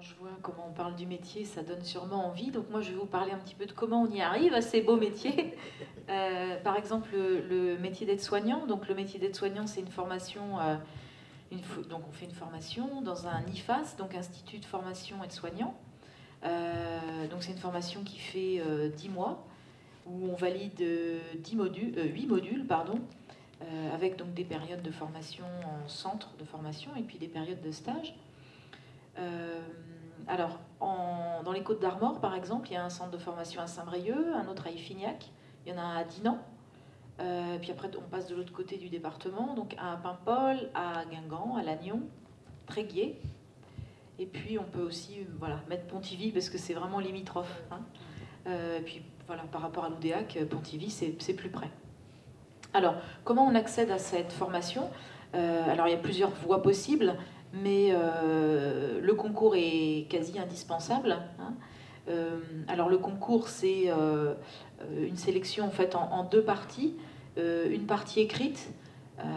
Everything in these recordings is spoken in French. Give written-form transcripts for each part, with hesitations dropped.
je vois comment on parle du métier, ça donne sûrement envie. Donc moi, je vais vous parler un petit peu de comment on y arrive à ces beaux métiers. Par exemple, le métier d'aide-soignant. Donc le métier d'aide-soignant, c'est une formation. Donc on fait une formation dans un IFAS, donc Institut de formation aide-soignant. Donc c'est une formation qui fait 10 mois, où on valide 8 modules, pardon, avec donc des périodes de formation en centre de formation et puis des périodes de stage. Alors, dans les Côtes-d'Armor, par exemple, il y a un centre de formation à Saint-Brieuc, un autre à Iffignac, il y en a un à Dinan. Puis après, on passe de l'autre côté du département, donc à Paimpol, à Guingamp, à Lannion, Tréguier. Et puis, on peut aussi mettre Pontivy, parce que c'est vraiment limitrophe. Hein. Puis, voilà, par rapport à l'Oudéac, Pontivy, c'est plus près. Alors, comment on accède à cette formation ? Alors, il y a plusieurs voies possibles, mais le concours est quasi indispensable. Hein. Alors, le concours, c'est une sélection en fait en deux parties. Une partie écrite,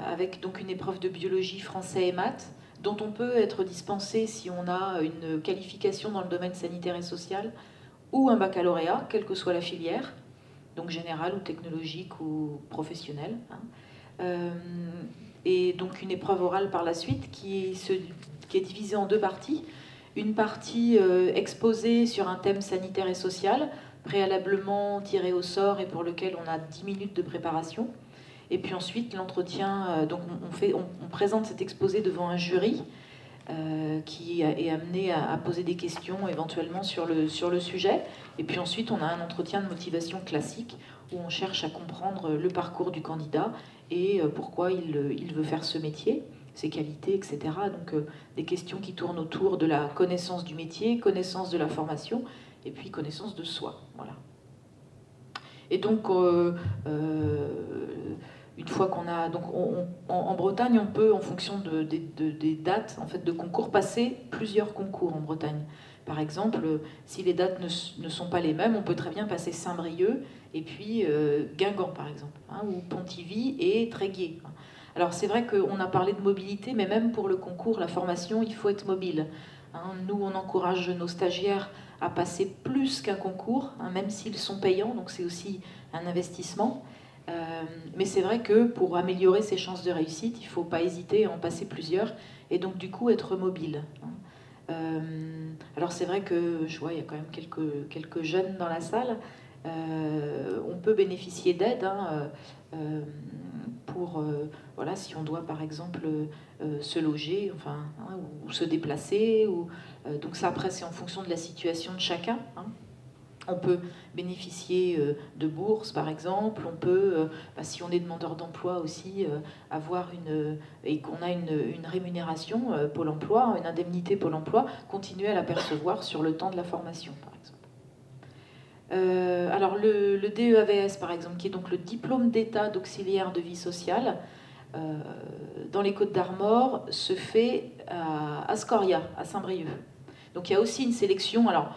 avec donc une épreuve de biologie, français et maths, dont on peut être dispensé si on a une qualification dans le domaine sanitaire et social, ou un baccalauréat, quelle que soit la filière, donc générale ou technologique ou professionnelle. Hein. Et donc une épreuve orale par la suite qui est divisée en deux parties. Une partie exposée sur un thème sanitaire et social, préalablement tiré au sort et pour lequel on a 10 minutes de préparation. Et puis ensuite l'entretien, donc on présente cet exposé devant un jury qui est amené à poser des questions éventuellement sur le sujet. Et puis ensuite on a un entretien de motivation classique où on cherche à comprendre le parcours du candidat et pourquoi il veut faire ce métier, ses qualités, etc. Donc des questions qui tournent autour de la connaissance du métier, connaissance de la formation et puis connaissance de soi. Voilà. Et donc, une fois qu'on a... Donc en Bretagne, on peut, en fonction des dates en fait, de concours, passer plusieurs concours en Bretagne. Par exemple, si les dates ne sont pas les mêmes, on peut très bien passer Saint-Brieuc et puis Guingamp, par exemple, hein, ou Pontivy et Tréguier. Alors c'est vrai qu'on a parlé de mobilité, mais même pour le concours, la formation, il faut être mobile. Hein, nous, on encourage nos stagiaires à passer plus qu'un concours, hein, même s'ils sont payants, donc c'est aussi un investissement. Mais c'est vrai que pour améliorer ses chances de réussite, il ne faut pas hésiter à en passer plusieurs, et donc du coup être mobile. Hein. Alors c'est vrai que je vois, il y a quand même quelques jeunes dans la salle. On peut bénéficier d'aide hein, pour, voilà, si on doit par exemple se loger, enfin, hein, ou se déplacer. Donc ça après c'est en fonction de la situation de chacun. Hein. On peut bénéficier de bourses, par exemple. On peut, si on est demandeur d'emploi aussi, avoir et qu'on a une rémunération Pôle emploi, une indemnité Pôle emploi, continuer à la percevoir sur le temps de la formation, par exemple. Alors le DEAVS, par exemple, qui est donc le diplôme d'état d'auxiliaire de vie sociale, dans les Côtes-d'Armor, se fait à Scoria, à Saint-Brieuc. Donc il y a aussi une sélection. Alors,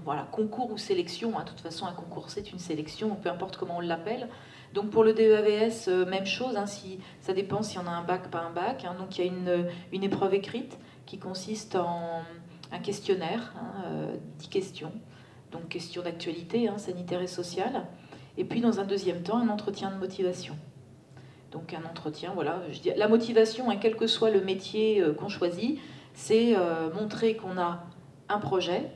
voilà, concours ou sélection, hein, de toute façon un concours c'est une sélection, peu importe comment on l'appelle. Donc pour le DEAVS, même chose, hein, ça dépend si on a un bac, pas un bac. Hein. Donc il y a une épreuve écrite qui consiste en un questionnaire, hein, 10 questions, donc questions d'actualité hein, sanitaire et sociale. Et puis dans un deuxième temps, un entretien de motivation. Donc un entretien, voilà, je dis, la motivation, hein, quel que soit le métier qu'on choisit, c'est montrer qu'on a un projet,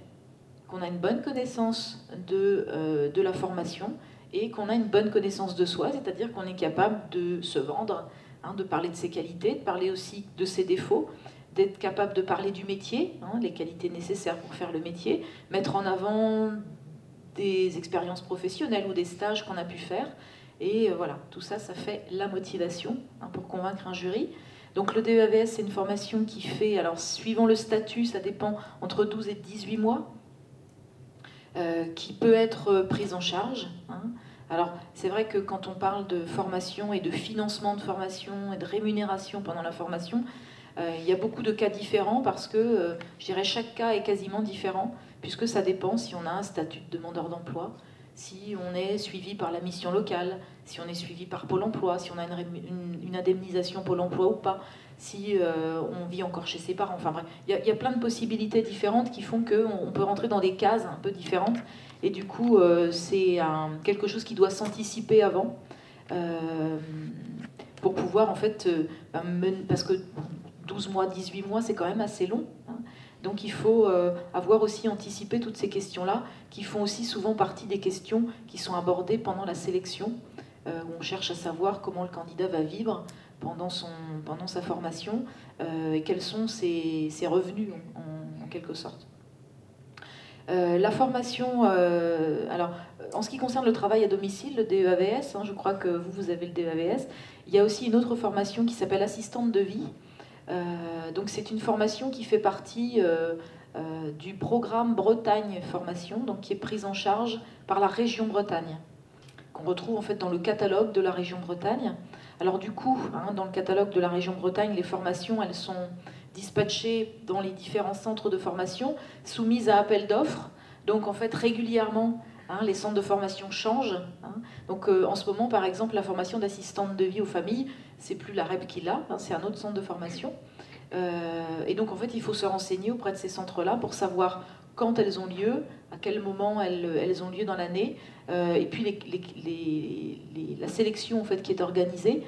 qu'on a une bonne connaissance de la formation et qu'on a une bonne connaissance de soi, c'est-à-dire qu'on est capable de se vendre, hein, de parler de ses qualités, de parler aussi de ses défauts, d'être capable de parler du métier, hein, les qualités nécessaires pour faire le métier, mettre en avant des expériences professionnelles ou des stages qu'on a pu faire. Et voilà, tout ça, ça fait la motivation hein, pour convaincre un jury. Donc le DEAVS, c'est une formation qui fait, alors suivant le statut, ça dépend entre 12 et 18 mois, qui peut être prise en charge. Hein. Alors c'est vrai que quand on parle de formation et de financement de formation et de rémunération pendant la formation, il y a beaucoup de cas différents parce que, je dirais, chaque cas est quasiment différent, puisque ça dépend si on a un statut de demandeur d'emploi, si on est suivi par la mission locale, si on est suivi par Pôle emploi, si on a une indemnisation Pôle emploi ou pas. si on vit encore chez ses parents. Enfin bref, il y a plein de possibilités différentes qui font qu'on peut rentrer dans des cases un peu différentes. Et du coup, c'est quelque chose qui doit s'anticiper avant pour pouvoir en fait, parce que 12 mois, 18 mois, c'est quand même assez long. Hein. Donc il faut avoir aussi anticipé toutes ces questions-là, qui font aussi souvent partie des questions qui sont abordées pendant la sélection, où on cherche à savoir comment le candidat va vivre pendant sa formation et quels sont ses revenus en quelque sorte. La formation, alors en ce qui concerne le travail à domicile, le DEAVS, hein, je crois que vous avez le DEAVS, il y a aussi une autre formation qui s'appelle assistante de vie. Donc c'est une formation qui fait partie du programme Bretagne Formation, donc qui est prise en charge par la région Bretagne, qu'on retrouve en fait dans le catalogue de la région Bretagne. Alors du coup, hein, dans le catalogue de la région Bretagne, les formations, elles sont dispatchées dans les différents centres de formation, soumises à appel d'offres. Donc en fait, régulièrement, hein, les centres de formation changent. Hein. Donc en ce moment, par exemple, la formation d'assistante de vie aux familles, c'est plus la REP qui l'a, hein, c'est un autre centre de formation. Et donc en fait, il faut se renseigner auprès de ces centres-là pour savoir quand elles ont lieu, à quel moment elles ont lieu dans l'année, et puis la sélection en fait, qui est organisée.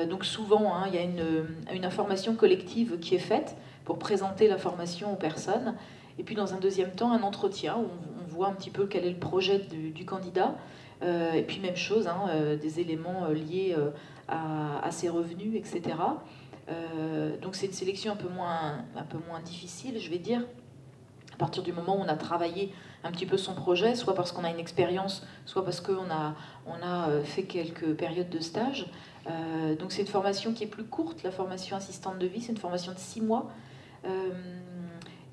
Donc souvent, hein, il y a une information collective qui est faite pour présenter la formation aux personnes. Et puis dans un deuxième temps, un entretien où on voit un petit peu quel est le projet du candidat. Et puis même chose, hein, des éléments liés à ses revenus, etc. Donc c'est une sélection un peu moins difficile, je vais dire. À partir du moment où on a travaillé un petit peu son projet, soit parce qu'on a une expérience, soit parce qu'on a fait quelques périodes de stage. Donc c'est une formation qui est plus courte, la formation assistante de vie, c'est une formation de 6 mois.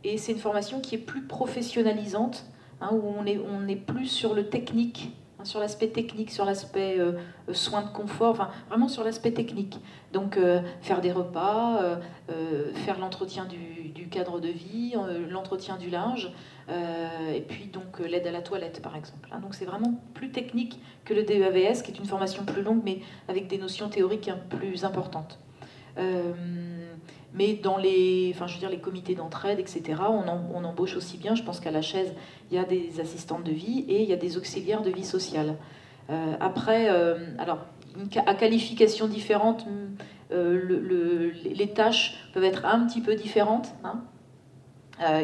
Et c'est une formation qui est plus professionnalisante, hein, où on est plus sur le technique, hein, sur l'aspect technique, sur l'aspect soins de confort, enfin vraiment sur l'aspect technique. Donc faire des repas, faire l'entretien du cadre de vie, l'entretien du linge, et puis donc l'aide à la toilette par exemple. Hein. Donc c'est vraiment plus technique que le DEAVS, qui est une formation plus longue, mais avec des notions théoriques plus importantes. Mais dans les comités d'entraide, etc., on embauche aussi bien. Je pense qu'à la Chaise, il y a des assistantes de vie et il y a des auxiliaires de vie sociale. Après, alors, à qualification différente, les tâches peuvent être un petit peu différentes. Hein.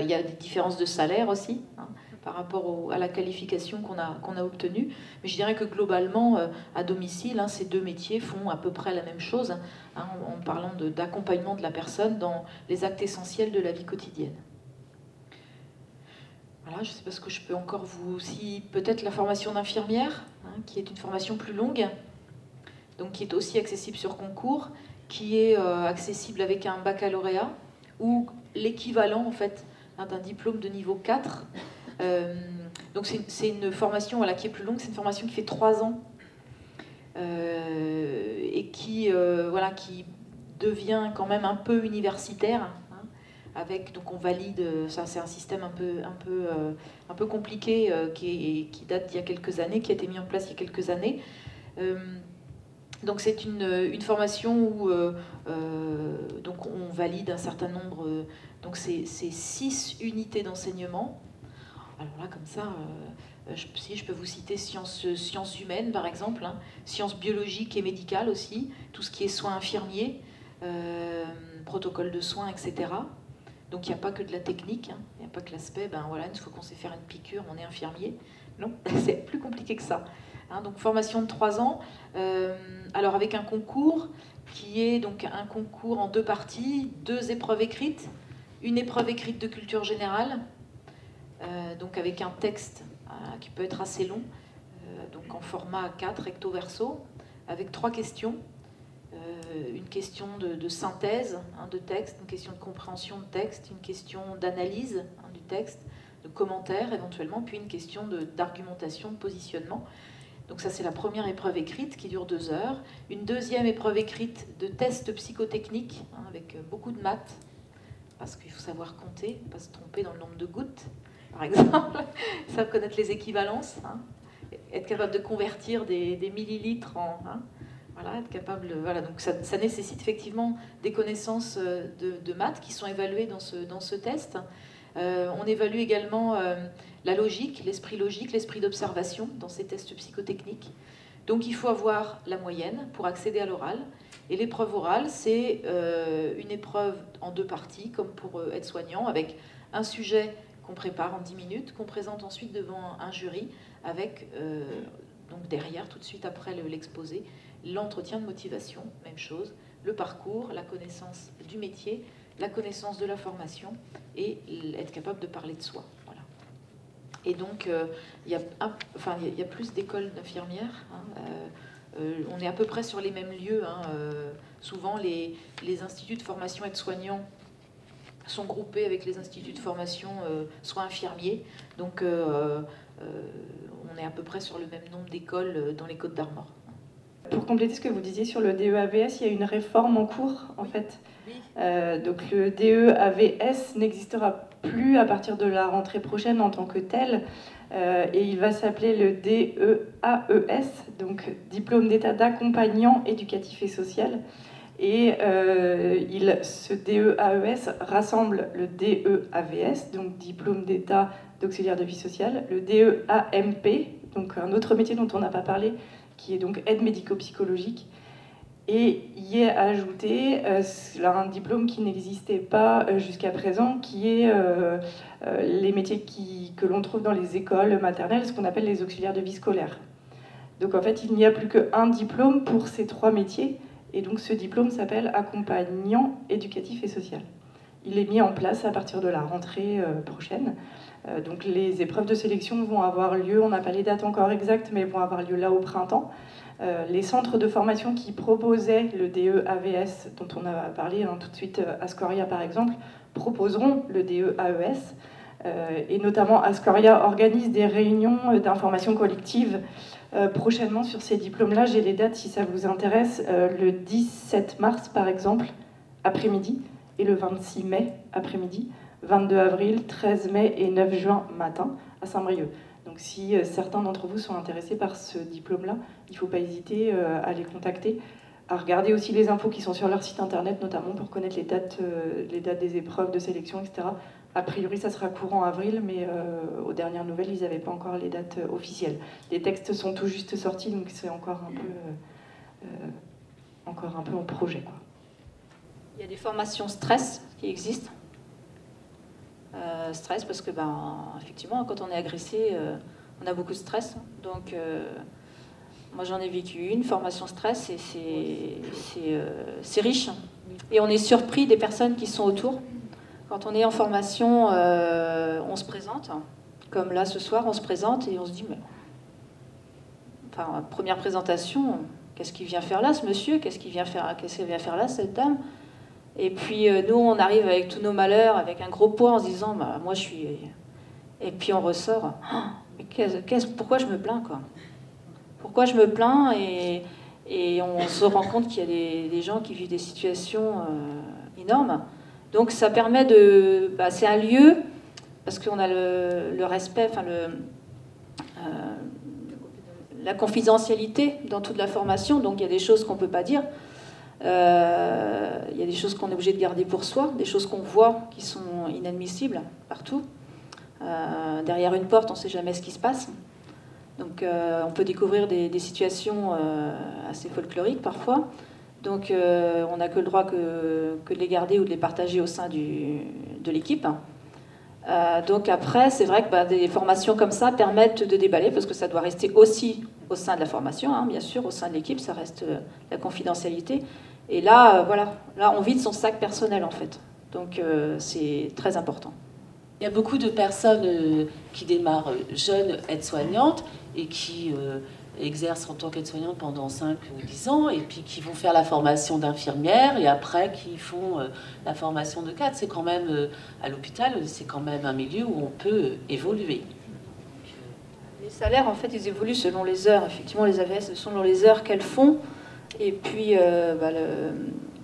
Il y a des différences de salaire aussi, hein, par rapport à la qualification qu'on a obtenue. Mais je dirais que globalement, à domicile, hein, ces deux métiers font à peu près la même chose, hein, en parlant d'accompagnement de la personne dans les actes essentiels de la vie quotidienne. Voilà, je ne sais pas ce que je peux encore vous... Si peut-être la formation d'infirmière, hein, qui est une formation plus longue, donc qui est aussi accessible sur concours, qui est accessible avec un baccalauréat, ou l'équivalent en fait d'un diplôme de niveau 4. Donc c'est une formation voilà, qui est plus longue, c'est une formation qui fait 3 ans et qui devient quand même un peu universitaire. Hein, avec, donc on valide, ça c'est un système un peu compliqué qui date d'il y a quelques années, qui a été mis en place il y a quelques années. Donc c'est une formation où donc on valide un certain nombre, donc c'est 6 unités d'enseignement. Alors là, comme ça, si je peux vous citer sciences humaines par exemple, hein, sciences biologiques et médicales aussi, tout ce qui est soins infirmiers, protocole de soins, etc. Donc il n'y a pas que de la technique, hein, il n'y a pas que l'aspect, ben voilà, une fois qu'on sait faire une piqûre, on est infirmier. Non, c'est plus compliqué que ça. Hein, donc formation de 3 ans, alors avec un concours qui est donc un concours en 2 parties, 2 épreuves écrites, une épreuve écrite de culture générale, donc avec un texte qui peut être assez long, donc en format A4 recto verso, avec 3 questions. Une question de synthèse, hein, de texte, une question de compréhension de texte, une question d'analyse, hein, du texte, de commentaires éventuellement, puis une question d'argumentation, de positionnement. Donc ça c'est la première épreuve écrite qui dure 2 heures. Une deuxième épreuve écrite de test psychotechnique, hein, avec beaucoup de maths, parce qu'il faut savoir compter, pas se tromper dans le nombre de gouttes, par exemple, savoir connaître les équivalences, hein, être capable de convertir des millilitres en... Hein, Voilà, être capable, voilà, donc ça nécessite effectivement des connaissances de maths qui sont évaluées dans ce test. On évalue également la logique, l'esprit d'observation dans ces tests psychotechniques. Donc il faut avoir la moyenne pour accéder à l'oral. Et l'épreuve orale, c'est une épreuve en 2 parties, comme pour être soignant, avec un sujet qu'on prépare en 10 minutes, qu'on présente ensuite devant un jury, avec donc derrière, tout de suite après l'exposé, l'entretien de motivation, même chose, le parcours, la connaissance du métier, la connaissance de la formation et être capable de parler de soi. Voilà. Et donc, il y a plus d'écoles d'infirmières. On est à peu près sur les mêmes lieux. Souvent, les instituts de formation aides-soignants sont groupés avec les instituts de formation soins infirmiers. Donc, on est à peu près sur le même nombre d'écoles dans les Côtes-d'Armor. Pour compléter ce que vous disiez sur le DE-AVS, il y a une réforme en cours, en fait. Donc le DE-AVS n'existera plus à partir de la rentrée prochaine en tant que tel, et il va s'appeler le DE-AES, donc Diplôme d'état d'accompagnant éducatif et social. Et ce DE-AES rassemble le DE-AVS, donc Diplôme d'état d'auxiliaire de vie sociale, le DE-AMP, donc un autre métier dont on n'a pas parlé, qui est donc aide médico-psychologique, et y est ajouté un diplôme qui n'existait pas jusqu'à présent, qui est les métiers que l'on trouve dans les écoles maternelles, ce qu'on appelle les auxiliaires de vie scolaire. Donc en fait, il n'y a plus qu'un diplôme pour ces 3 métiers, et donc ce diplôme s'appelle accompagnant éducatif et social. Il est mis en place à partir de la rentrée prochaine. Donc les épreuves de sélection vont avoir lieu, on n'a pas les dates encore exactes, mais vont avoir lieu là au printemps. Les centres de formation qui proposaient le DE-AVS, dont on a parlé tout de suite, Ascoria par exemple, proposeront le DE-AES. Et notamment Ascoria organise des réunions d'information collective prochainement sur ces diplômes-là. J'ai les dates si ça vous intéresse. Le 17 mars par exemple, après-midi, et le 26 mai après-midi. 22 avril, 13 mai et 9 juin matin à Saint-Brieuc. Donc si certains d'entre vous sont intéressés par ce diplôme-là, il ne faut pas hésiter à les contacter, à regarder aussi les infos qui sont sur leur site internet, notamment pour connaître les dates des épreuves de sélection, etc. A priori, ça sera courant avril, mais aux dernières nouvelles, ils n'avaient pas encore les dates officielles. Les textes sont tout juste sortis, donc c'est encore un peu en projet, quoi. Il y a des formations stress qui existent. Stress parce que effectivement quand on est agressé on a beaucoup de stress, donc moi j'en ai vécu une formation stress et c'est riche et on est surpris des personnes qui sont autour. Quand on est en formation on se présente, comme là ce soir on se présente et on se dit mais première présentation, qu'est-ce qu'il vient faire là ce monsieur, qu'est-ce qu'il vient faire là cette dame. Et puis nous, on arrive avec tous nos malheurs, avec un gros poids, en se disant, moi je suis... Et puis on ressort, mais pourquoi je me plains, quoi? Pourquoi je me plains et on se rend compte qu'il y a des gens qui vivent des situations énormes. Donc ça permet de... c'est un lieu, parce qu'on a le respect, la confidentialité dans toute la formation, donc il y a des choses qu'on ne peut pas dire. Il y a des choses qu'on est obligé de garder pour soi, des choses qu'on voit qui sont inadmissibles partout. Derrière une porte, on ne sait jamais ce qui se passe. Donc on peut découvrir des situations assez folkloriques parfois. Donc on n'a que le droit que de les garder ou de les partager au sein de l'équipe. Donc après, c'est vrai que des formations comme ça permettent de déballer, parce que ça doit rester aussi au sein de la formation, bien sûr, au sein de l'équipe, ça reste la confidentialité. Et là, là, on vide son sac personnel, en fait. Donc, c'est très important. Il y a beaucoup de personnes qui démarrent jeunes aides-soignantes et qui exercent en tant qu'aide-soignante pendant 5 ou 10 ans, et puis qui vont faire la formation d'infirmière, et après qui font la formation de cadre. C'est quand même, à l'hôpital, c'est quand même un milieu où on peut évoluer. Les salaires, en fait, ils évoluent selon les heures. Effectivement, les AVS, selon les heures qu'elles font. Et puis,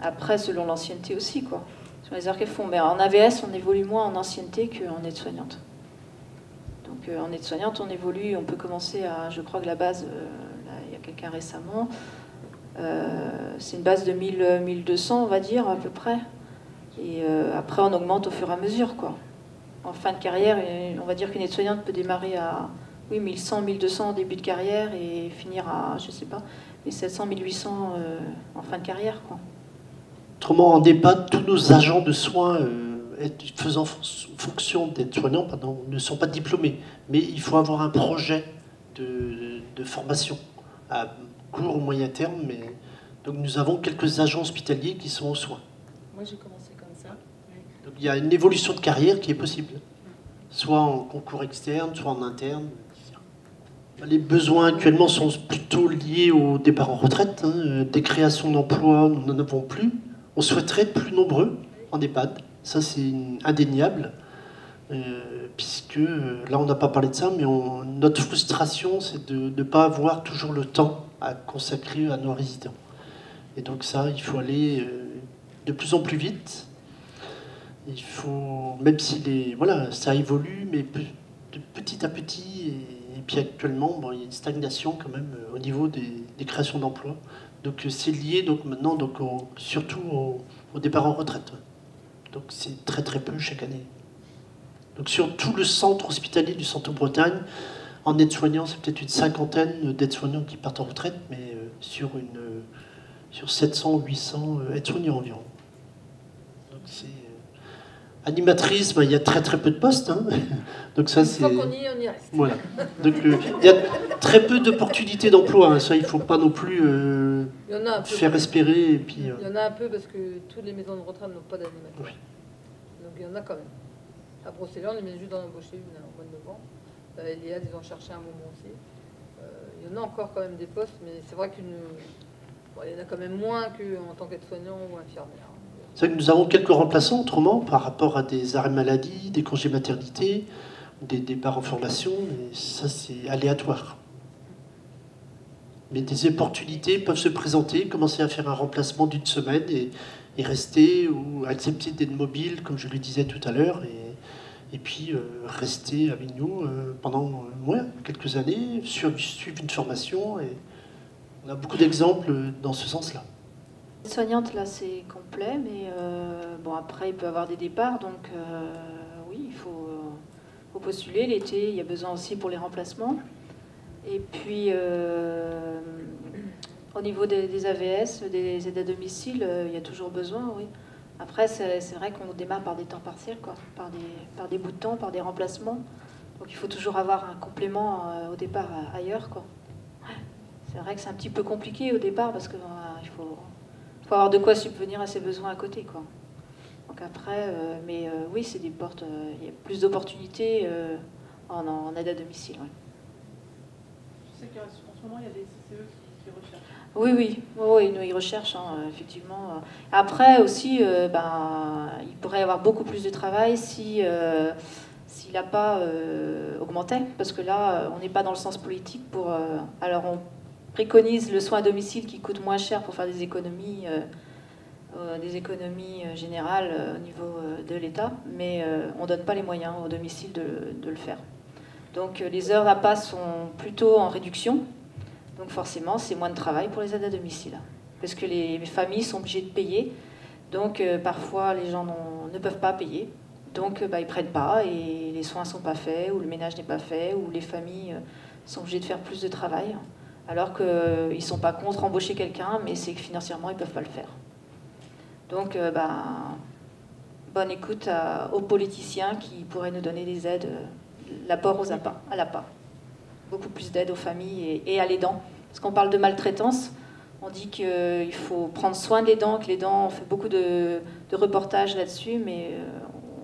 après, selon l'ancienneté aussi, quoi. Selon les heures qu'elles font. Mais en AVS, on évolue moins en ancienneté qu'en aide-soignante. Donc, en aide-soignante, on évolue, on peut commencer à... Je crois que la base, là, il y a quelqu'un récemment, C'est une base de 1000-1200, on va dire, à peu près. Et après, on augmente au fur et à mesure, quoi. En fin de carrière, on va dire qu'une aide-soignante peut démarrer à 1100-1200 en début de carrière et finir à, je sais pas, 1700-1800 en fin de carrière, quoi. Autrement, en EHPAD, tous nos agents de soins faisant fonction d'aide-soignant ne sont pas diplômés. Mais il faut avoir un projet de formation à court ou moyen terme. Donc nous avons quelques agents hospitaliers qui sont aux soins. Moi, j'ai commencé comme ça. Donc il y a une évolution de carrière qui est possible. Soit en concours externe, soit en interne. Les besoins actuellement sont plutôt liés au départ en retraite. Des créations d'emplois, nous n'en avons plus. On souhaiterait être plus nombreux en EHPAD. Ça, c'est indéniable. Puisque, là, on n'a pas parlé de ça, mais notre frustration, c'est de ne pas avoir toujours le temps à consacrer à nos résidents. Et donc ça, il faut aller de plus en plus vite. Il faut, même si voilà, ça évolue, mais de petit à petit. Et puis actuellement, bon, il y a une stagnation quand même au niveau des créations d'emplois. Donc c'est lié maintenant surtout au départ en retraite. Donc c'est très très peu chaque année. Donc sur tout le centre hospitalier du Centre-Bretagne, en aide-soignants, c'est peut-être une cinquantaine d'aides-soignants qui partent en retraite, mais sur 700 ou 800 aides-soignants environ. Donc c'est animatrice, il y a très très peu de postes. Donc ça, c'est... Une fois qu'on y est, on y reste. Voilà. Donc il y a très peu d'opportunités d'emploi. Ça, il ne faut pas non plus faire espérer. Et puis, Il y en a un peu parce que toutes les maisons de retraite n'ont pas d'animateur. Oui. Donc il y en a quand même. À Brocéliande, on vient juste d'en embaucher une au mois de novembre. Eliade, ils ont cherché un moment aussi. Il y en a encore quand même des postes, mais c'est vrai qu'il y en a quand même moins qu'en tant qu'aide-soignant ou infirmière. C'est vrai que nous avons quelques remplaçants autrement par rapport à des arrêts maladie, des congés maternité, des départs en formation, mais ça c'est aléatoire. Mais des opportunités peuvent se présenter, commencer à faire un remplacement d'une semaine et rester ou accepter d'être mobile, comme je le disais tout à l'heure, et puis rester avec nous pendant quelques années, suivre une formation. Et on a beaucoup d'exemples dans ce sens-là. Soignante, là, c'est complet, mais bon, après, il peut y avoir des départs, donc oui, il faut postuler. L'été, il y a besoin aussi pour les remplacements. Et puis, au niveau des AVS, des aides à domicile, il y a toujours besoin, oui. Après, c'est vrai qu'on démarre par des temps partiels, quoi, par des bouts de temps, par des remplacements. Donc, il faut toujours avoir un complément au départ ailleurs, quoi. C'est vrai que c'est un petit peu compliqué au départ, parce que il faut avoir de quoi subvenir à ses besoins à côté, quoi. Donc après, oui, c'est des portes. Il y a plus d'opportunités en aide à domicile. Ouais. Je sais qu'en ce moment, il y a des CCE qui recherchent. Oui, nous, ils recherchent, effectivement. Après aussi, il pourrait y avoir beaucoup plus de travail s'il n'a pas augmenté, parce que là, on n'est pas dans le sens politique pour... alors, on préconise le soin à domicile qui coûte moins cher pour faire des économies générales au niveau de l'État, mais on ne donne pas les moyens au domicile de le faire. Donc les heures d'APA sont plutôt en réduction, donc forcément c'est moins de travail pour les aides à domicile, parce que les familles sont obligées de payer, donc parfois les gens ne peuvent pas payer, donc ils ne prennent pas et les soins ne sont pas faits, ou le ménage n'est pas fait, ou les familles sont obligées de faire plus de travail. Alors qu'ils ne sont pas contre embaucher quelqu'un, mais c'est que financièrement, ils ne peuvent pas le faire. Donc, bonne écoute aux politiciens qui pourraient nous donner des aides, l'apport aux APA, à l'APA. Beaucoup plus d'aide aux familles et à l'aidant. Parce qu'on parle de maltraitance, on dit qu'il faut prendre soin de l'aidant, que l'aidant, on fait beaucoup de reportages là-dessus, mais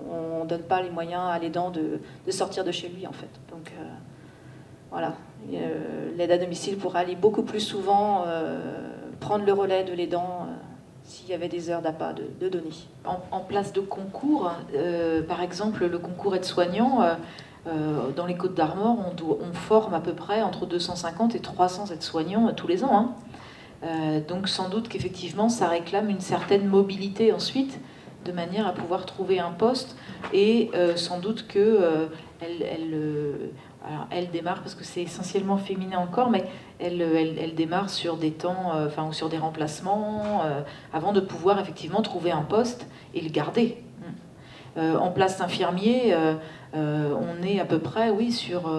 on ne donne pas les moyens à l'aidant de sortir de chez lui, en fait. Donc, voilà. L'aide à domicile pourrait aller beaucoup plus souvent prendre le relais de l'aidant s'il y avait des heures d'APA de donner. En place de concours, par exemple, le concours aide-soignant, dans les Côtes d'Armor, on forme à peu près entre 250 et 300 aides-soignants tous les ans. Donc sans doute qu'effectivement, ça réclame une certaine mobilité ensuite. de manière à pouvoir trouver un poste. Et sans doute que alors elle démarre, parce que c'est essentiellement féminin encore, mais elle démarre sur des temps, ou sur des remplacements, avant de pouvoir effectivement trouver un poste et le garder. En place d'infirmier, on est à peu près, oui, sur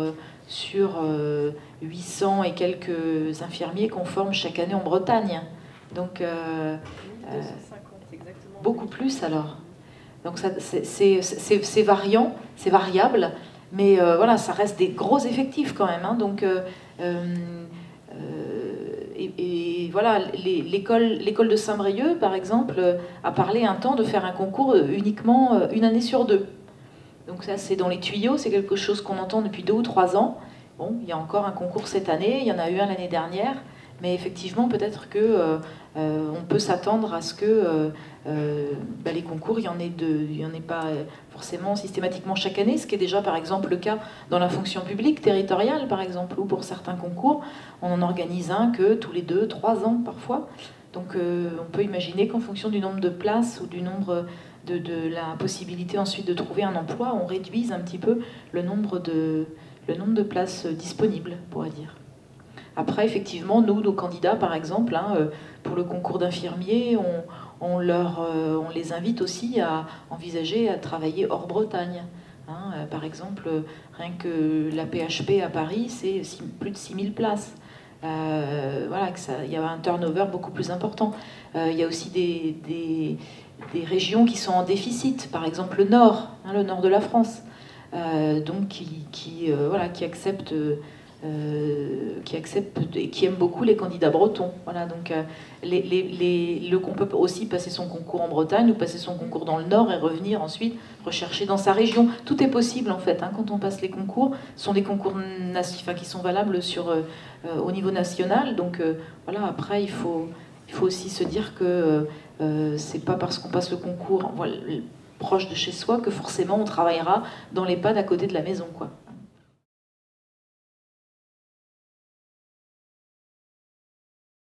800 et quelques infirmiers qu'on forme chaque année en Bretagne. Donc, 250, exactement. beaucoup plus alors. Donc c'est variant, c'est variable, mais voilà, ça reste des gros effectifs quand même. Hein. Donc, et voilà, l'école de Saint-Brieuc, par exemple, a parlé un temps de faire un concours uniquement une année sur 2. Donc ça, c'est dans les tuyaux, c'est quelque chose qu'on entend depuis 2 ou 3 ans. Bon, il y a encore un concours cette année, il y en a eu un l'année dernière, mais effectivement, peut-être que on peut s'attendre à ce que les concours, il y en ait pas forcément systématiquement chaque année, ce qui est déjà par exemple le cas dans la fonction publique territoriale, par exemple, ou pour certains concours, on en organise un que tous les 2-3 ans parfois. Donc on peut imaginer qu'en fonction du nombre de places ou du nombre de la possibilité ensuite de trouver un emploi, on réduise un petit peu le nombre de places disponibles, on pourrait dire. Après, effectivement, nous, nos candidats, par exemple, pour le concours d'infirmiers, on les invite aussi à envisager à travailler hors Bretagne. Par exemple, rien que la PHP à Paris, c'est plus de 6000 places. Voilà, il y a un turnover beaucoup plus important. Il y a aussi des régions qui sont en déficit, par exemple le nord de la France, donc qui acceptent et qui aiment beaucoup les candidats bretons. Voilà, donc on peut aussi passer son concours en Bretagne ou passer son concours dans le Nord et revenir ensuite rechercher dans sa région. Tout est possible en fait quand on passe les concours. Ce sont des concours qui sont valables au niveau national. Donc voilà, après il faut aussi se dire que c'est pas parce qu'on passe le concours proche de chez soi que forcément on travaillera dans les l'EHPAD à côté de la maison, quoi.